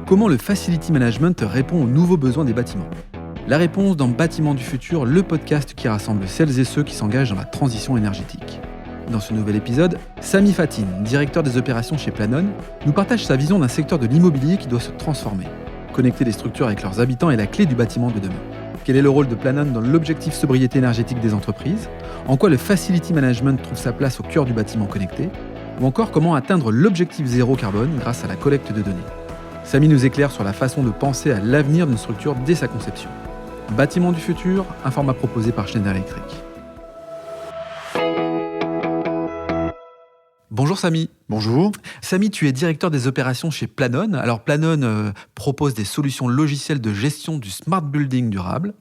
Comment le Facility Management répond aux nouveaux besoins des bâtiments? La réponse dans Bâtiments du futur, le podcast qui rassemble celles et ceux qui s'engagent dans la transition énergétique. Dans ce nouvel épisode, Sami Fatin, directeur des opérations chez Planon, nous partage sa vision d'un secteur de l'immobilier qui doit se transformer. Connecter les structures avec leurs habitants est la clé du bâtiment de demain. Quel est le rôle de Planon dans l'objectif sobriété énergétique des entreprises? En quoi le Facility Management trouve sa place au cœur du bâtiment connecté? Ou encore comment atteindre l'objectif zéro carbone grâce à la collecte de données? Sami nous éclaire sur la façon de penser à l'avenir d'une structure dès sa conception. Bâtiments du futur, un format proposé par Schneider Electric. Bonjour Sami. Bonjour. Sami, tu es directeur des opérations chez Planon. Alors Planon propose des solutions logicielles de gestion du smart building durable.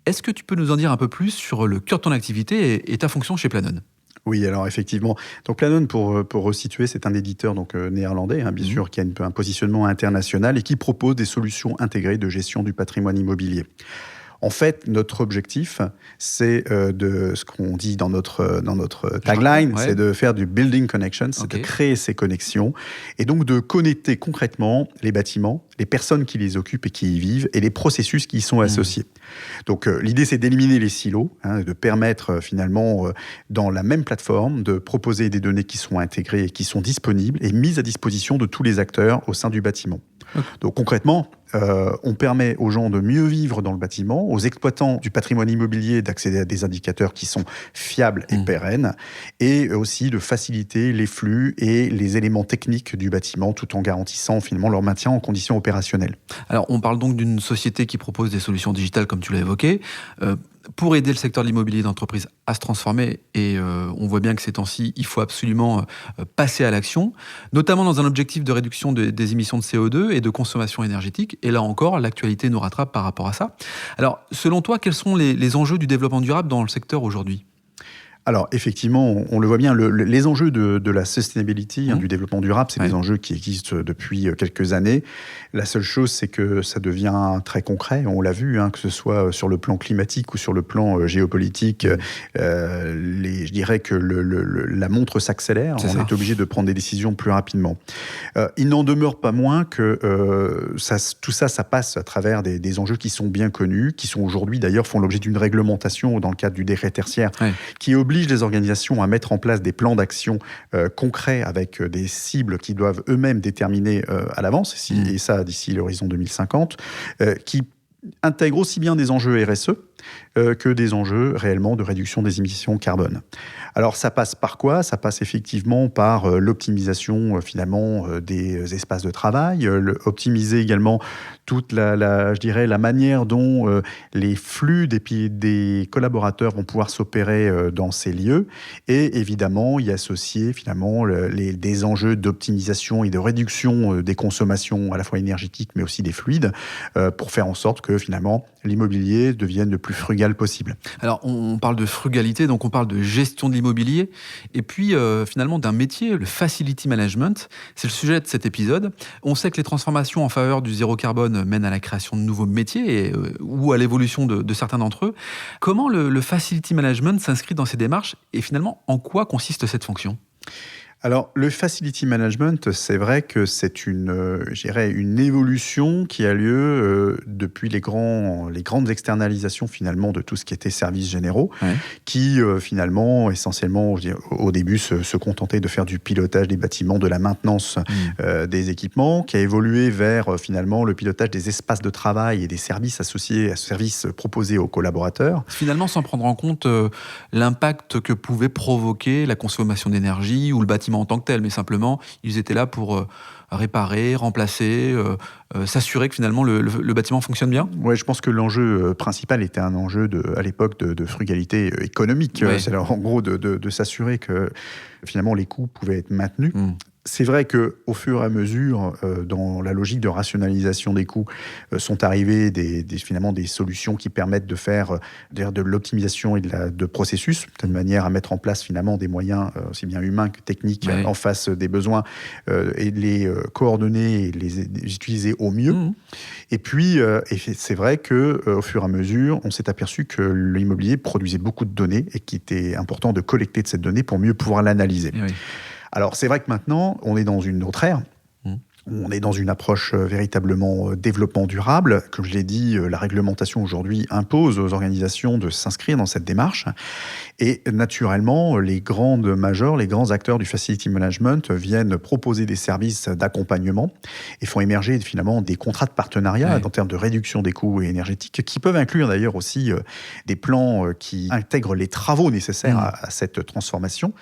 Est-ce que tu peux nous en dire un peu plus sur le cœur de ton activité et ta fonction chez Planon? Oui, alors effectivement. Donc Planon, pour resituer, c'est un éditeur néerlandais, bien sûr, qui a un positionnement international et qui propose des solutions intégrées de gestion du patrimoine immobilier. En fait, notre objectif, c'est de ce qu'on dit dans notre tagline, c'est de faire du building connection, c'est de créer ces connexions et donc de connecter concrètement les bâtiments, les personnes qui les occupent et qui y vivent et les processus qui y sont associés. Donc l'idée, c'est d'éliminer les silos, de permettre finalement dans la même plateforme de proposer des données qui sont intégrées et qui sont disponibles et mises à disposition de tous les acteurs au sein du bâtiment. Donc concrètement, on permet aux gens de mieux vivre dans le bâtiment, aux exploitants du patrimoine immobilier d'accéder à des indicateurs qui sont fiables et pérennes, et aussi de faciliter les flux et les éléments techniques du bâtiment tout en garantissant finalement leur maintien en conditions opérationnelles. Alors on parle donc d'une société qui propose des solutions digitales comme tu l'as évoqué. Pour aider le secteur de l'immobilier d'entreprise à se transformer, et on voit bien que ces temps-ci, il faut absolument passer à l'action, notamment dans un objectif de réduction des émissions de CO2 et de consommation énergétique. Et là encore, l'actualité nous rattrape par rapport à ça. Alors, selon toi, quels sont les enjeux du développement durable dans le secteur aujourd'hui ? Alors, effectivement, on le voit bien, les enjeux de la sustainability, du développement durable, c'est des enjeux qui existent depuis quelques années. La seule chose, c'est que ça devient très concret. On l'a vu, que ce soit sur le plan climatique ou sur le plan géopolitique. Je dirais que la montre s'accélère. On est obligé de prendre des décisions plus rapidement. Il n'en demeure pas moins que tout ça passe à travers des enjeux qui sont bien connus, qui sont aujourd'hui, d'ailleurs, font l'objet d'une réglementation dans le cadre du décret tertiaire, qui oblige les organisations à mettre en place des plans d'action concrets avec des cibles qui doivent eux-mêmes déterminer à l'avance, et ça d'ici l'horizon 2050, qui intègrent aussi bien des enjeux RSE que des enjeux réellement de réduction des émissions carbone. Alors ça passe par quoi ? Ça passe effectivement par l'optimisation finalement des espaces de travail, optimiser également toute je dirais la manière dont les flux des collaborateurs vont pouvoir s'opérer dans ces lieux, et évidemment y associer finalement des enjeux d'optimisation et de réduction des consommations à la fois énergétiques mais aussi des fluides pour faire en sorte que finalement l'immobilier devienne le plus frugal possible. Alors on parle de frugalité, donc on parle de gestion de l'immobilier, et puis finalement d'un métier, le Facility Management. C'est le sujet de cet épisode. On sait que les transformations en faveur du zéro carbone mènent à la création de nouveaux métiers ou à l'évolution de certains d'entre eux. Comment le Facility Management s'inscrit dans ces démarches, et finalement en quoi consiste cette fonction ? Alors, le Facility Management, c'est vrai que c'est une évolution qui a lieu depuis les grandes externalisations finalement de tout ce qui était services généraux, qui finalement, essentiellement, au début, se contentaient de faire du pilotage des bâtiments, de la maintenance des équipements, qui a évolué vers finalement le pilotage des espaces de travail et des services associés à ce service proposé aux collaborateurs. Finalement, sans prendre en compte l'impact que pouvait provoquer la consommation d'énergie ou le bâtiment en tant que tel, mais simplement, ils étaient là pour réparer, remplacer, s'assurer que finalement le bâtiment fonctionne bien. Oui, je pense que l'enjeu principal était un enjeu à l'époque de frugalité économique. C'est en gros de s'assurer que finalement les coûts pouvaient être maintenus. C'est vrai qu'au fur et à mesure, dans la logique de rationalisation des coûts, sont arrivées finalement des solutions qui permettent de faire de l'optimisation et de processus, de manière à mettre en place finalement des moyens aussi bien humains que techniques en face des besoins et de les coordonner et les utiliser au mieux. Et puis, c'est vrai qu'au fur et à mesure, on s'est aperçu que l'immobilier produisait beaucoup de données et qu'il était important de collecter de cette donnée pour mieux pouvoir l'analyser. Alors, c'est vrai que maintenant, on est dans une autre ère On est dans une approche véritablement développement durable. Comme je l'ai dit, la réglementation aujourd'hui impose aux organisations de s'inscrire dans cette démarche. Et naturellement, les grandes majors, les grands acteurs du facility management viennent proposer des services d'accompagnement et font émerger finalement des contrats de partenariat en termes de réduction des coûts énergétiques, qui peuvent inclure d'ailleurs aussi des plans qui intègrent les travaux nécessaires à cette transformation.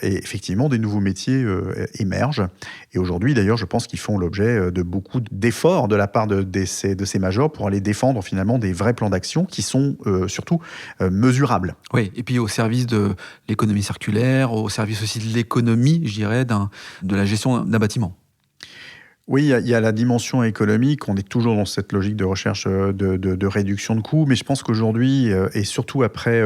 Et effectivement, des nouveaux métiers émergent. Et aujourd'hui, d'ailleurs, je pense qu'ils font l'objet de beaucoup d'efforts de la part de ces majors pour aller défendre finalement des vrais plans d'action qui sont surtout mesurables. Oui, et puis au service de l'économie circulaire, au service aussi de l'économie, je dirais, de la gestion d'un bâtiment. Oui, il y a la dimension économique. On est toujours dans cette logique de recherche de réduction de coûts. Mais je pense qu'aujourd'hui, et surtout après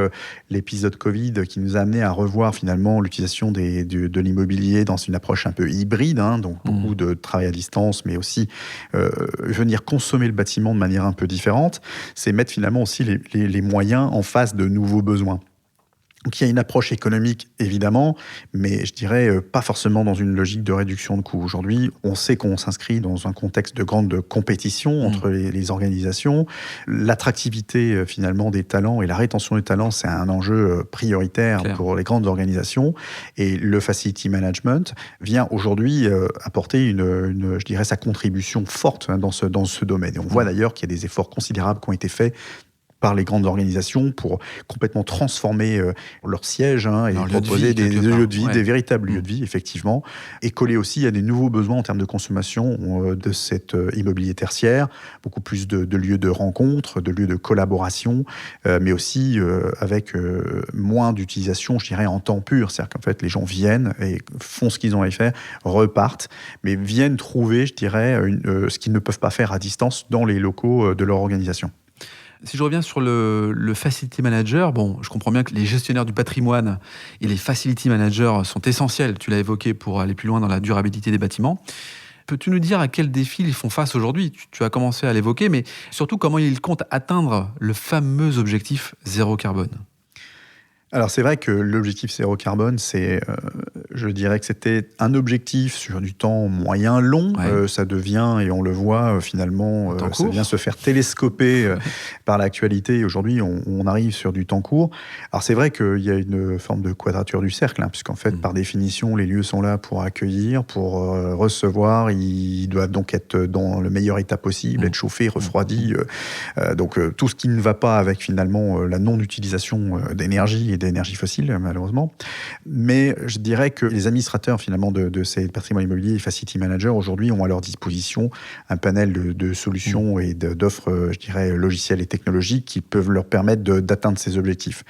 l'épisode Covid qui nous a amené à revoir finalement l'utilisation de l'immobilier dans une approche un peu hybride, donc beaucoup de travail à distance, mais aussi venir consommer le bâtiment de manière un peu différente, c'est mettre finalement aussi les moyens en face de nouveaux besoins. Donc il y a une approche économique, évidemment, mais je dirais pas forcément dans une logique de réduction de coûts. Aujourd'hui, on sait qu'on s'inscrit dans un contexte de grande compétition entre les organisations. L'attractivité, finalement, des talents et la rétention des talents, c'est un enjeu prioritaire pour les grandes organisations. Et le facility management vient aujourd'hui apporter je dirais, sa contribution forte dans ce domaine. Et on voit d'ailleurs qu'il y a des efforts considérables qui ont été faits par les grandes organisations pour complètement transformer leur siège et proposer des lieux de vie, des véritables lieux de vie, effectivement, et coller aussi à des nouveaux besoins en termes de consommation de cet immobilier tertiaire, beaucoup plus de lieux de rencontre, de lieux de collaboration, mais aussi avec moins d'utilisation, je dirais, en temps pur. C'est-à-dire qu'en fait, les gens viennent et font ce qu'ils ont à faire, repartent, mais viennent trouver, je dirais, ce qu'ils ne peuvent pas faire à distance dans les locaux de leur organisation. Si je reviens sur le facility manager, je comprends bien que les gestionnaires du patrimoine et les facility managers sont essentiels, tu l'as évoqué, pour aller plus loin dans la durabilité des bâtiments. Peux-tu nous dire à quels défis ils font face aujourd'hui ? Tu as commencé à l'évoquer, mais surtout comment ils comptent atteindre le fameux objectif zéro carbone ? Alors c'est vrai que l'objectif zéro carbone, je dirais que c'était un objectif sur du temps moyen-long. Ça devient, et on le voit finalement, ça vient se faire télescoper par l'actualité. Aujourd'hui, on arrive sur du temps court. Alors c'est vrai qu'il y a une forme de quadrature du cercle, puisqu'en fait, par définition, les lieux sont là pour accueillir, pour recevoir. Ils doivent donc être dans le meilleur état possible, être chauffés, refroidis. Donc tout ce qui ne va pas avec finalement la non-utilisation d'énergie et d'énergie fossile, malheureusement. Mais je dirais que les administrateurs, finalement, de ces patrimoines immobiliers et facility managers, aujourd'hui, ont à leur disposition un panel de solutions et d'offres, je dirais, logicielles et technologiques qui peuvent leur permettre d'atteindre ces objectifs.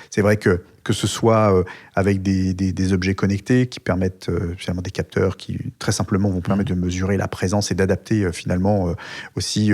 C'est vrai que ce soit avec des objets connectés qui permettent, finalement, des capteurs qui, très simplement, vont permettre de mesurer la présence et d'adapter, finalement, aussi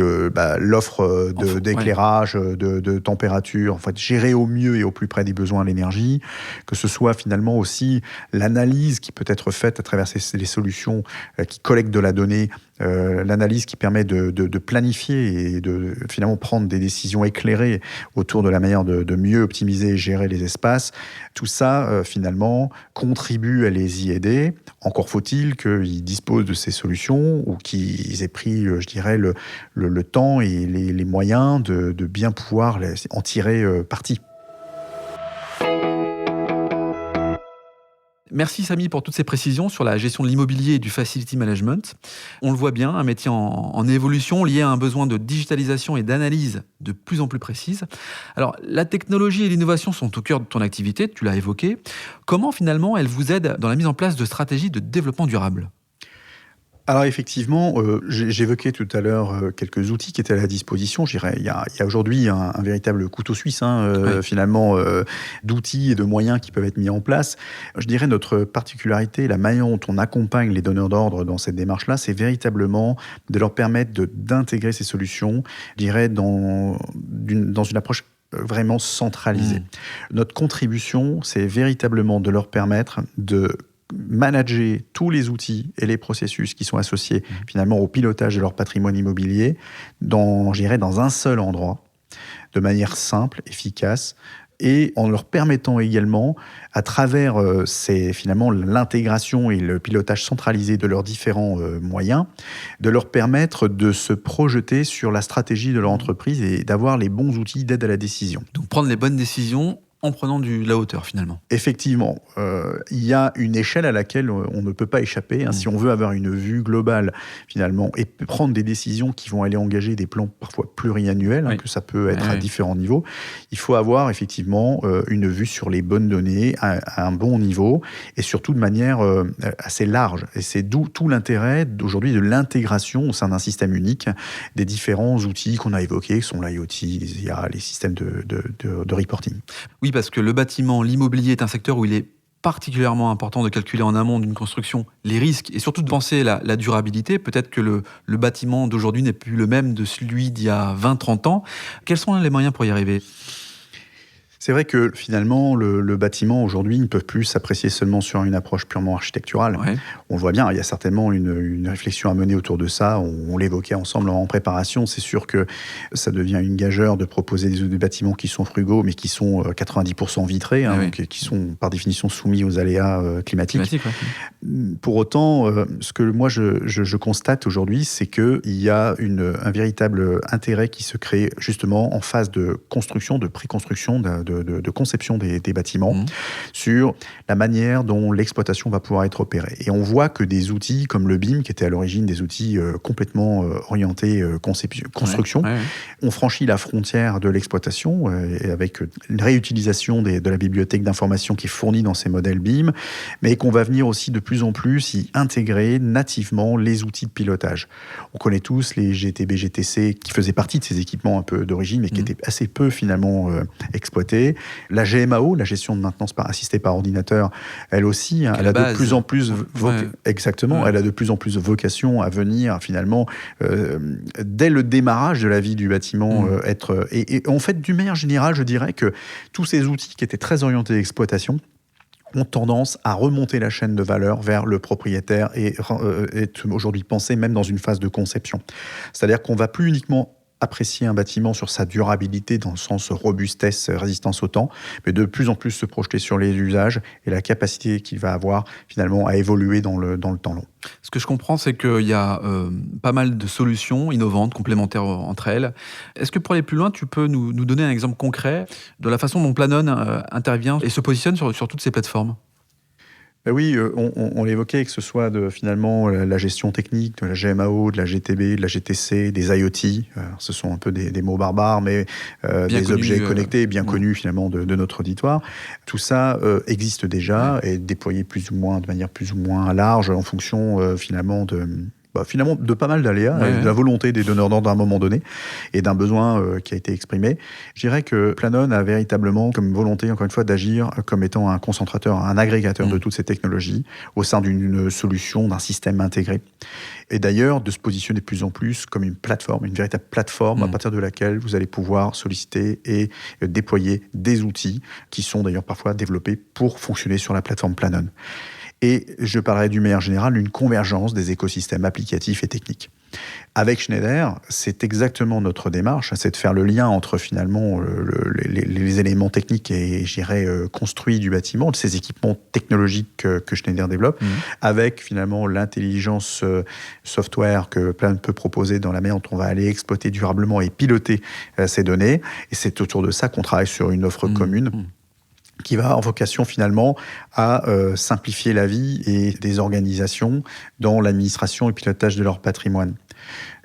l'offre d'éclairage, de température, en fait, gérer au mieux et au plus près des besoins l'énergie, que ce soit, finalement, aussi l'analyse qui peut être faite à travers les solutions qui collectent de la donnée, l'analyse qui permet de planifier et de, finalement, prendre des décisions éclairées autour de la manière de mieux optimiser et gérer les espaces. Tout ça, finalement, contribue à les y aider. Encore faut-il qu'ils disposent de ces solutions ou qu'ils aient pris, je dirais, le temps et les moyens de bien pouvoir en tirer parti. Merci Samy pour toutes ces précisions sur la gestion de l'immobilier et du facility management. On le voit bien, un métier en évolution lié à un besoin de digitalisation et d'analyse de plus en plus précise. Alors, la technologie et l'innovation sont au cœur de ton activité, tu l'as évoqué. Comment finalement elles vous aident dans la mise en place de stratégies de développement durable ? Alors effectivement, j'évoquais tout à l'heure quelques outils qui étaient à la disposition. Je dirais, il y a aujourd'hui un véritable couteau suisse, finalement, d'outils et de moyens qui peuvent être mis en place. Je dirais notre particularité, la manière dont on accompagne les donneurs d'ordre dans cette démarche-là, c'est véritablement de leur permettre d'intégrer ces solutions, je dirais, dans une approche vraiment centralisée. Notre contribution, c'est véritablement de leur permettre de manager tous les outils et les processus qui sont associés finalement au pilotage de leur patrimoine immobilier dans un seul endroit, de manière simple, efficace, et en leur permettant également, à travers finalement l'intégration et le pilotage centralisé de leurs différents moyens, de leur permettre de se projeter sur la stratégie de leur entreprise et d'avoir les bons outils d'aide à la décision. Donc prendre les bonnes décisions en prenant de la hauteur finalement. Effectivement, il y a une échelle à laquelle on ne peut pas échapper. Si on veut avoir une vue globale finalement et prendre des décisions qui vont aller engager des plans parfois pluriannuels, que ça peut être à différents niveaux, il faut avoir effectivement une vue sur les bonnes données à un bon niveau et surtout de manière assez large. Et c'est d'où tout l'intérêt aujourd'hui de l'intégration au sein d'un système unique des différents outils qu'on a évoqués, qui sont l'IoT, les IA, les systèmes de reporting. Oui, parce que le bâtiment, l'immobilier est un secteur où il est particulièrement important de calculer en amont d'une construction les risques et surtout de penser la durabilité. Peut-être que le bâtiment d'aujourd'hui n'est plus le même de celui d'il y a 20-30 ans. Quels sont les moyens pour y arriver ? C'est vrai que finalement, le bâtiment aujourd'hui ne peut plus s'apprécier seulement sur une approche purement architecturale. On le voit bien, il y a certainement une réflexion à mener autour de ça. On l'évoquait ensemble en préparation. C'est sûr que ça devient une gageure de proposer des bâtiments qui sont frugaux, mais qui sont 90% vitrés, donc, qui sont par définition soumis aux aléas climatiques. Pour autant, ce que moi je constate aujourd'hui, c'est qu'il y a un véritable intérêt qui se crée justement en phase de construction, de pré-construction, de conception des bâtiments, sur la manière dont l'exploitation va pouvoir être opérée. Et on voit que des outils comme le BIM, qui était à l'origine des outils complètement orientés construction, ont franchi la frontière de l'exploitation avec une réutilisation de la bibliothèque d'information qui est fournie dans ces modèles BIM, mais qu'on va venir aussi de plus en plus y intégrer nativement les outils de pilotage. On connaît tous les GTB, GTC qui faisaient partie de ces équipements un peu d'origine, mais qui étaient assez peu finalement exploités. La GMAO, la gestion de maintenance assistée par ordinateur, elle aussi, elle a de plus en plus elle a de plus en plus vocation à venir finalement dès le démarrage de la vie du bâtiment être et en fait d'une manière générale, je dirais que tous ces outils qui étaient très orientés exploitation ont tendance à remonter la chaîne de valeur vers le propriétaire et est aujourd'hui pensé même dans une phase de conception. C'est-à-dire qu'on va plus uniquement apprécier un bâtiment sur sa durabilité dans le sens robustesse, résistance au temps, mais de plus en plus se projeter sur les usages et la capacité qu'il va avoir finalement à évoluer dans le temps long. Ce que je comprends, c'est qu'il y a pas mal de solutions innovantes, complémentaires entre elles. Est-ce que pour aller plus loin, tu peux nous donner un exemple concret de la façon dont Planon intervient et se positionne sur toutes ces plateformes ? Oui, on l'évoquait, que ce soit finalement la gestion technique de la GMAO, de la GTB, de la GTC, des IoT. Ce sont un peu des mots barbares, mais des objets connectés bien connus finalement de notre auditoire. Tout ça existe déjà et déployé de manière plus ou moins large en fonction finalement de pas mal d'aléas, et de la volonté des donneurs d'ordre à un moment donné, et d'un besoin qui a été exprimé. Je dirais que Planon a véritablement comme volonté, encore une fois, d'agir comme étant un concentrateur, un agrégateur de toutes ces technologies, au sein d'une solution, d'un système intégré. Et d'ailleurs, de se positionner de plus en plus comme une véritable plateforme à partir de laquelle vous allez pouvoir solliciter et déployer des outils qui sont d'ailleurs parfois développés pour fonctionner sur la plateforme Planon. Et je parlerai d'une manière générale d'une convergence des écosystèmes applicatifs et techniques. Avec Schneider, c'est exactement notre démarche, c'est de faire le lien entre finalement les éléments techniques et, je dirais, construits du bâtiment, de ces équipements technologiques que Schneider développe, avec finalement l'intelligence software que Planon peut proposer dans la manière dont on va aller exploiter durablement et piloter ces données. Et c'est autour de ça qu'on travaille sur une offre commune qui va avoir vocation finalement à simplifier la vie et des organisations dans l'administration et pilotage de leur patrimoine.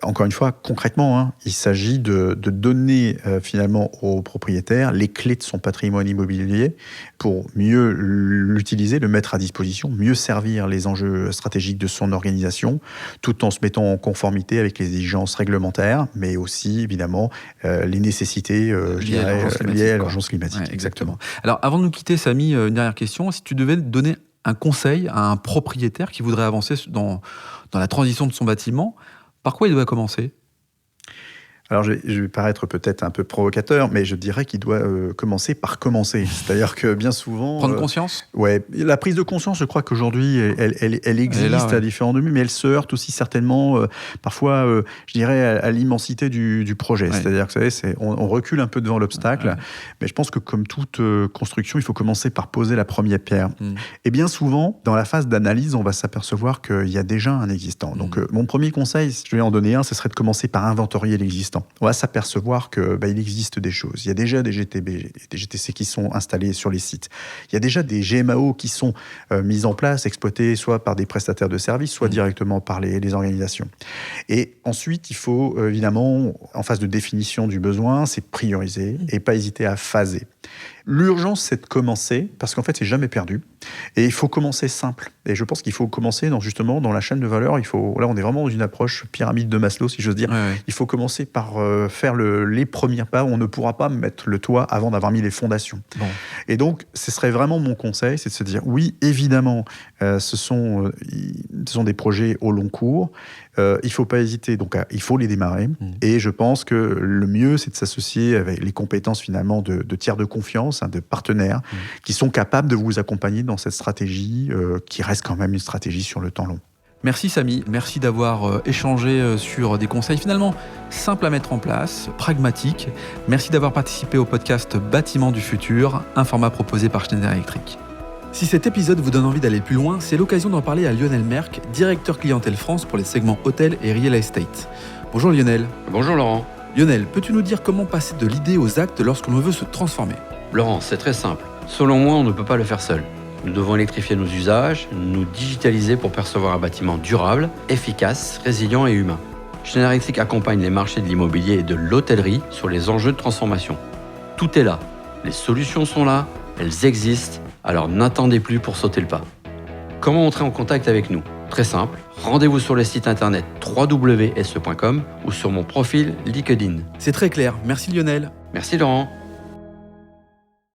Encore une fois, concrètement, il s'agit de donner finalement au propriétaire les clés de son patrimoine immobilier pour mieux l'utiliser, le mettre à disposition, mieux servir les enjeux stratégiques de son organisation, tout en se mettant en conformité avec les exigences réglementaires, mais aussi évidemment les nécessités liées à l'urgence climatique. Ouais, exactement. Alors avant de nous quitter, Samy, une dernière question. Si tu devais donner un conseil à un propriétaire qui voudrait avancer dans la transition de son bâtiment, par quoi il doit commencer ? Alors, je vais paraître peut-être un peu provocateur, mais je dirais qu'il doit commencer par commencer. C'est-à-dire que bien souvent... Prendre conscience ? Ouais, la prise de conscience, je crois qu'aujourd'hui, elle existe à différents degrés, mais elle se heurte aussi certainement, parfois, je dirais, à l'immensité du projet. Ouais. C'est-à-dire que, vous savez, on recule un peu devant l'obstacle, mais je pense que comme toute construction, il faut commencer par poser la première pierre. Et bien souvent, dans la phase d'analyse, on va s'apercevoir qu'il y a déjà un existant. Donc, mon premier conseil, si je vais en donner un, ce serait de commencer par inventorier l'existant. On va s'apercevoir qu'il existe des choses. Il y a déjà des GTB, des GTC qui sont installés sur les sites. Il y a déjà des GMAO qui sont mis en place, exploités soit par des prestataires de services, soit directement par les organisations. Et ensuite, il faut évidemment, en phase de définition du besoin, c'est prioriser et pas hésiter à phaser. L'urgence, c'est de commencer, parce qu'en fait, c'est jamais perdu. Et il faut commencer simple. Et je pense qu'il faut commencer justement dans la chaîne de valeur. Là, on est vraiment dans une approche pyramide de Maslow, si j'ose dire. Ouais. Il faut commencer par faire les premiers pas. On ne pourra pas mettre le toit avant d'avoir mis les fondations. Bon. Et donc, ce serait vraiment mon conseil, c'est de se dire, oui, évidemment, ce sont des projets au long cours. Il ne faut pas hésiter, donc il faut les démarrer. Et je pense que le mieux, c'est de s'associer avec les compétences finalement de tiers de confiance, de partenaires qui sont capables de vous accompagner dans cette stratégie qui reste quand même une stratégie sur le temps long. Merci Samy, merci d'avoir échangé sur des conseils finalement simples à mettre en place, pragmatiques. Merci d'avoir participé au podcast Bâtiment du futur, un format proposé par Schneider Electric. Si cet épisode vous donne envie d'aller plus loin, c'est l'occasion d'en parler à Lionel Merck, directeur clientèle France pour les segments hôtel et real estate. Bonjour Lionel. Bonjour Laurent. Lionel, peux-tu nous dire comment passer de l'idée aux actes lorsqu'on veut se transformer ? Laurent, c'est très simple. Selon moi, on ne peut pas le faire seul. Nous devons électrifier nos usages, nous digitaliser pour percevoir un bâtiment durable, efficace, résilient et humain. Schneider Electric accompagne les marchés de l'immobilier et de l'hôtellerie sur les enjeux de transformation. Tout est là. Les solutions sont là, elles existent, alors n'attendez plus pour sauter le pas. Comment entrer en contact avec nous ? Très simple, rendez-vous sur le site internet www.se.com ou sur mon profil LinkedIn. C'est très clair, merci Lionel. Merci Laurent.